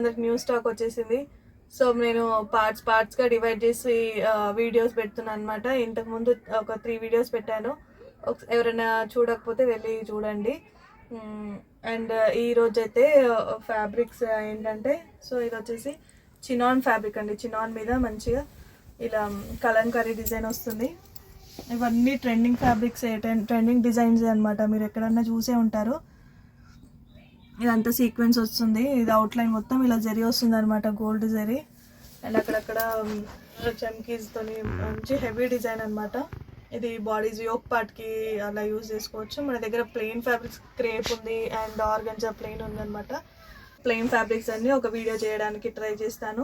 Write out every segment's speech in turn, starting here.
అందరికి new stock వచ్చేసింది. So నేను పార్ట్స్గా డివైడ్ చేసి వీడియోస్ పెడుతున్నాను అనమాట. ఇంతకుముందు ఒక 3 వీడియోస్ పెట్టాను. ఎవరైనా చూడకపోతే వెళ్ళి చూడండి. అండ్ ఈరోజు అయితే ఫ్యాబ్రిక్స్ ఏంటంటే, సో ఇది వచ్చేసి చినాన్ ఫ్యాబ్రిక్ అండి. చినాన్ మీద మంచిగా ఇలా కలంకారీ డిజైన్ వస్తుంది. ఇవన్నీ ట్రెండింగ్ ఫ్యాబ్రిక్స్, ట్రెండింగ్ డిజైన్స్ అనమాట. మీరు ఎక్కడన్నా చూసే ఉంటారు. ఇదంతా సీక్వెన్స్ వస్తుంది. ఇది అవుట్లైన్ మొత్తం ఇలా జరీ వస్తుంది అనమాట, గోల్డ్ జరీ. అండ్ అక్కడక్కడ చమ్కీస్తోని మంచి హెవీ డిజైన్ అనమాట. ఇది బాడీస్ యోక్ పార్ట్కి అలా యూజ్ చేసుకోవచ్చు. మన దగ్గర ప్లెయిన్ ఫ్యాబ్రిక్స్ క్రేప్ ఉంది అండ్ ఆర్గంజా ప్లెయిన్ ఉందన్నమాట. ప్లెయిన్ ఫ్యాబ్రిక్స్ అన్నీ ఒక వీడియో చేయడానికి ట్రై చేస్తాను.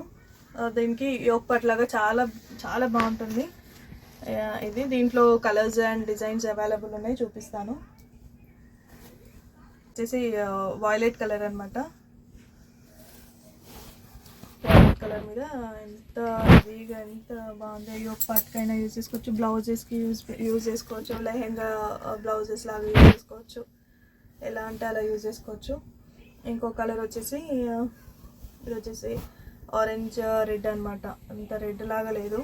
దీనికి యోక్ పార్ట్ లాగా చాలా చాలా బాగుంటుంది ఇది. దీంట్లో కలర్స్ అండ్ డిజైన్స్ అవైలబుల్ ఉన్నాయి, చూపిస్తాను. వచ్చేసి వైలెట్ కలర్ అనమాట. వైలెట్ కలర్ మీద ఎంత హెవీగా ఎంత బాగుంది. యోక్ పార్ట్కైనా యూజ్ చేసుకోవచ్చు, బ్లౌజెస్కి యూజ్ చేసుకోవచ్చు, లెహెంగా బ్లౌజెస్ లాగా యూజ్ చేసుకోవచ్చు, ఎలా అంటే అలా యూజ్ చేసుకోవచ్చు. ఇంకో కలర్ వచ్చేసి ఇది వచ్చేసి ఆరెంజ్ రెడ్ అనమాట. అంత రెడ్ లాగా లేదు,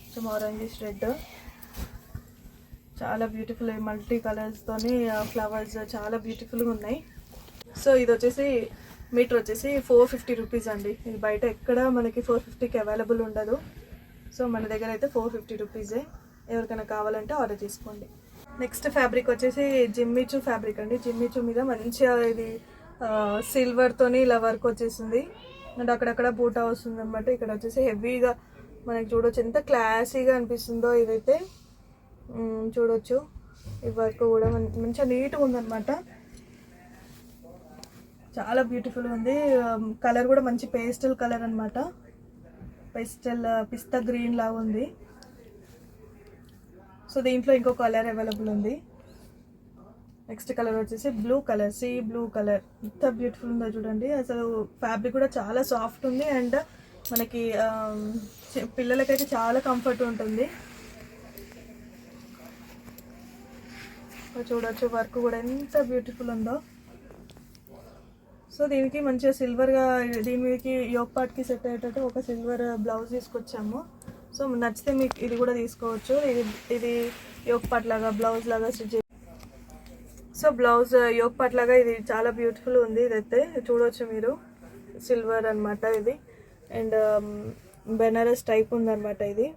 కొంచెం ఆరెంజిష్ రెడ్. చాలా బ్యూటిఫుల్, మల్టీ కలర్స్తోని ఫ్లవర్స్ చాలా బ్యూటిఫుల్గా ఉన్నాయి. సో ఇది వచ్చేసి మీటర్ వచ్చేసి 450 రూపీస్ అండి. ఇది బయట ఎక్కడ మనకి 450కి అవైలబుల్ ఉండదు. సో మన దగ్గర అయితే 450 రూపీసే. ఎవరికైనా కావాలంటే ఆర్డర్ చేసుకోండి. నెక్స్ట్ ఫ్యాబ్రిక్ వచ్చేసి జిమ్మిచూ ఫ్యాబ్రిక్ అండి. జిమ్మిచూ మీద మంచిగా ఇది సిల్వర్తోని ఇలా వర్క్ వచ్చేసింది అండ్ అక్కడక్కడ బూటా వస్తుంది అనమాట. ఇక్కడ వచ్చేసి హెవీగా మనకి చూడొచ్చు ఎంత క్లాసీగా అనిపిస్తుందో ఇదైతే. చూడొచ్చు ఈ వర్క్ కూడా మంచిగా నీట్గా ఉందన్నమాట. చాలా బ్యూటిఫుల్గా ఉంది. కలర్ కూడా మంచి పేస్టల్ కలర్ అనమాట. పిస్తా గ్రీన్ లాగా ఉంది. సో దీంట్లో ఇంకో కలర్ అవైలబుల్ ఉంది. నెక్స్ట్ కలర్ వచ్చేసి blue colour, sea blue colour. ఎంత బ్యూటిఫుల్ ఉందో చూడండి. అసలు ఫ్యాబ్రిక్ కూడా చాలా సాఫ్ట్ ఉంది అండ్ మనకి పిల్లలకైతే చాలా కంఫర్ట్ ఉంటుంది. చూడొచ్చు వర్క్ కూడా ఎంత బ్యూటిఫుల్ ఉందో. సో దీనికి మంచిగా సిల్వర్గా, దీని మీదకి యోక్ పార్ట్కి సెట్ అయ్యేటట్టు ఒక సిల్వర్ బ్లౌజ్ తీసుకొచ్చాము. సో నచ్చితే మీకు ఇది కూడా తీసుకోవచ్చు. ఇది యోక్ పార్ట్ లాగా బ్లౌజ్ లాగా stitch. So blouse yoke part లాగా ఇది చాలా బ్యూటిఫుల్ ఉంది. ఇదైతే చూడవచ్చు మీరు, సిల్వర్ అనమాట ఇది. అండ్ బెనారస్ టైప్ ఉందన్నమాట. ఇది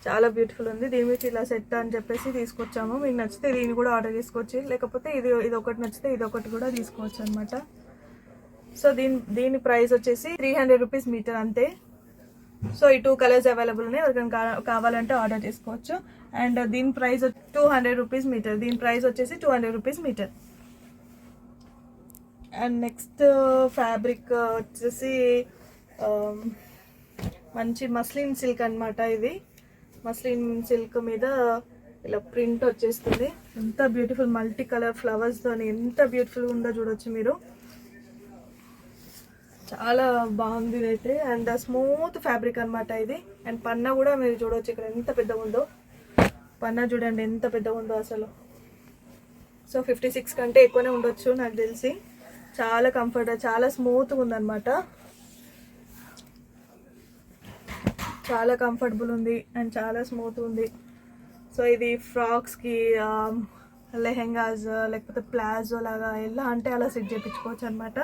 చాలా బ్యూటిఫుల్ ఉంది. దీని మీద ఇలా సెట్ అని చెప్పేసి తీసుకొచ్చాము. మీకు నచ్చితే దీన్ని కూడా ఆర్డర్ చేసుకోవచ్చు, లేకపోతే ఇది ఒకటి నచ్చితే ఇది ఒకటి కూడా తీసుకోవచ్చు అనమాట. సో దీని ప్రైస్ వచ్చేసి 300 రూపీస్ మీటర్ అంతే. సో ఈ 2 కలర్స్ అవైలబుల్ ఉన్నాయి, ఎవరికైనా కావాలంటే ఆర్డర్ చేసుకోవచ్చు. అండ్ దీని ప్రైస్ 200 రూపీస్ మీటర్. దీని ప్రైస్ వచ్చేసి 200 rupees metre. And next fabric వచ్చేసి మంచి మస్లిన్ సిల్క్ అనమాట. ఇది మస్లిన్ సిల్క్ మీద ఇలా ప్రింట్ వచ్చేస్తుంది. ఎంత బ్యూటిఫుల్ మల్టీ కలర్ ఫ్లవర్స్తో ఎంత బ్యూటిఫుల్గా ఉందో చూడొచ్చు మీరు. చాలా బాగుంది ఇదైతే. అండ్ స్మూత్ ఫ్యాబ్రిక్ అనమాట ఇది. అండ్ పన్నా కూడా మీరు చూడవచ్చు ఇక్కడ ఎంత పెద్దగా ఉందో. పన్నా చూడండి ఎంత పెద్దగా ఉందో అసలు. సో 56 కంటే ఎక్కువనే ఉండొచ్చు నాకు తెలిసి. చాలా కంఫర్ట్, చాలా స్మూత్గా ఉందన్నమాట. చాలా కంఫర్టబుల్ ఉంది అండ్ చాలా స్మూత్ ఉంది. సో ఇది ఫ్రాక్స్కి, లెహెంగాస్, లేకపోతే ప్లాజో లాగా ఎలా అంటే అలా సెట్ చేయించుకోవచ్చు అనమాట.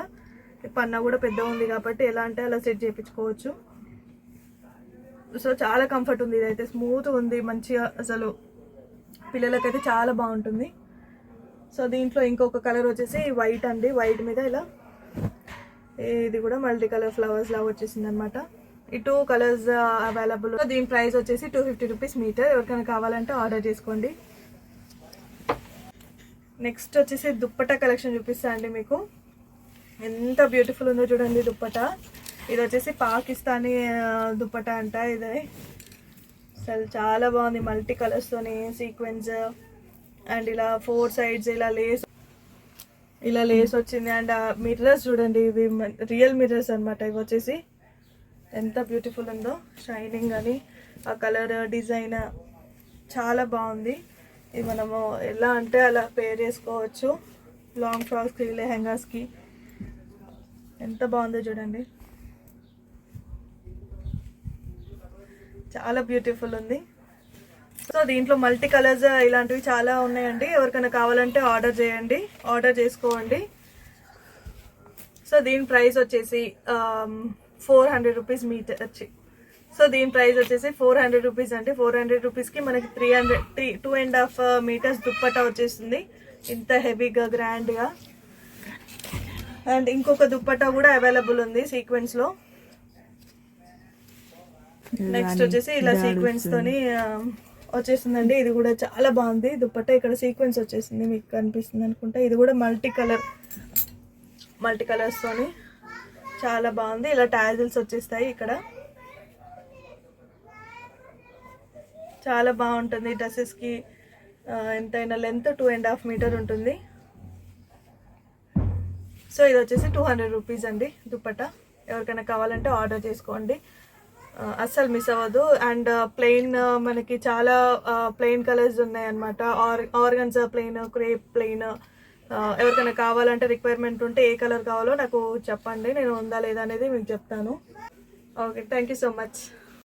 పన్నా కూడా పెద్ద ఉంది కాబట్టి ఎలా అంటే అలా సెట్ చేయించుకోవచ్చు. సో చాలా కంఫర్ట్ ఉంది. ఇదైతే స్మూత్ ఉంది మంచిగా, అసలు పిల్లలకైతే చాలా బాగుంటుంది. సో దీంట్లో ఇంకొక కలర్ వచ్చేసి వైట్ అండి. వైట్ మీద ఇలా ఇది కూడా మల్టీ కలర్ ఫ్లవర్స్ లాగా వచ్చేసింది అనమాట. ఈ 2 కలర్స్ అవైలబుల్. దీని ప్రైస్ వచ్చేసి 250 రూపీస్ మీటర్. ఎవరికైనా కావాలంటే ఆర్డర్ చేసుకోండి. నెక్స్ట్ వచ్చేసి దుప్పటా కలెక్షన్ చూపిస్తా అండి మీకు. ఎంత బ్యూటిఫుల్ ఉందో చూడండి దుప్పటా. ఇది వచ్చేసి పాకిస్తానీ దుప్పటా అంట. ఇది అసలు చాలా బాగుంది, మల్టీ కలర్స్తోని సీక్వెన్స్ అండ్ ఇలా 4 sides ఇలా లేస్ వచ్చింది. అండ్ మిర్రర్స్ చూడండి, ఇవి రియల్ మిర్రర్స్ అనమాట. ఇవి వచ్చేసి ఎంత బ్యూటిఫుల్ ఉందో, షైనింగ్ అని ఆ కలర్ డిజైన్ చాలా బాగుంది. ఇది మనము ఎలా అంటే అలా పేర్ చేసుకోవచ్చు లాంగ్ ఫ్రాక్స్కి, లెహెంగాస్కి. ఎంత బాగుందో చూడండి, చాలా బ్యూటిఫుల్ ఉంది. సో దీంట్లో మల్టీ కలర్స్ ఇలాంటివి చాలా ఉన్నాయండి. ఎవరికైనా కావాలంటే ఆర్డర్ చేసుకోండి. సో దీని ప్రైస్ వచ్చేసి 400 రూపీస్ మీటర్ వచ్చి. సో దీని ప్రైస్ వచ్చేసి 400 రూపీస్ అండి. 400 రూపీస్కి మనకి 2.5 మీటర్స్ దుప్పట్టా వచ్చేస్తుంది, ఇంత హెవీగా గ్రాండ్గా. అండ్ ఇంకొక దుప్పట్టా కూడా అవైలబుల్ ఉంది సీక్వెన్స్లో. నెక్స్ట్ వచ్చేసి ఇలా సీక్వెన్స్ తోని వచ్చేసిందండి. ఇది కూడా చాలా బాగుంది దుప్పట్టా. ఇక్కడ సీక్వెన్స్ వచ్చేసింది, మీకు కనిపిస్తుంది అనుకుంటా. ఇది కూడా మల్టీ కలర్స్ తోని చాలా బాగుంది. ఇలా టాజిల్స్ వచ్చేస్తాయి ఇక్కడ. చాలా బాగుంటుంది డ్రెస్సెస్కి. ఎంతైనా లెంత్ 2.5 మీటర్ ఉంటుంది. సో ఇది వచ్చేసి 200 రూపీస్ అండి దుప్పట్టా. ఎవరికైనా కావాలంటే ఆర్డర్ చేసుకోండి, అస్సలు మిస్ అవ్వదు. అండ్ ప్లెయిన్ మనకి చాలా ప్లెయిన్ కలర్స్ ఉన్నాయన్నమాట. Organza plain, crepe plain. ఎవరికైనా కావాలంటే రిక్వైర్మెంట్ ఉంటే ఏ కలర్ కావాలో నాకు చెప్పండి, నేను ఉందా లేదా అనేది మీకు చెప్తాను. Okay, thank you so much.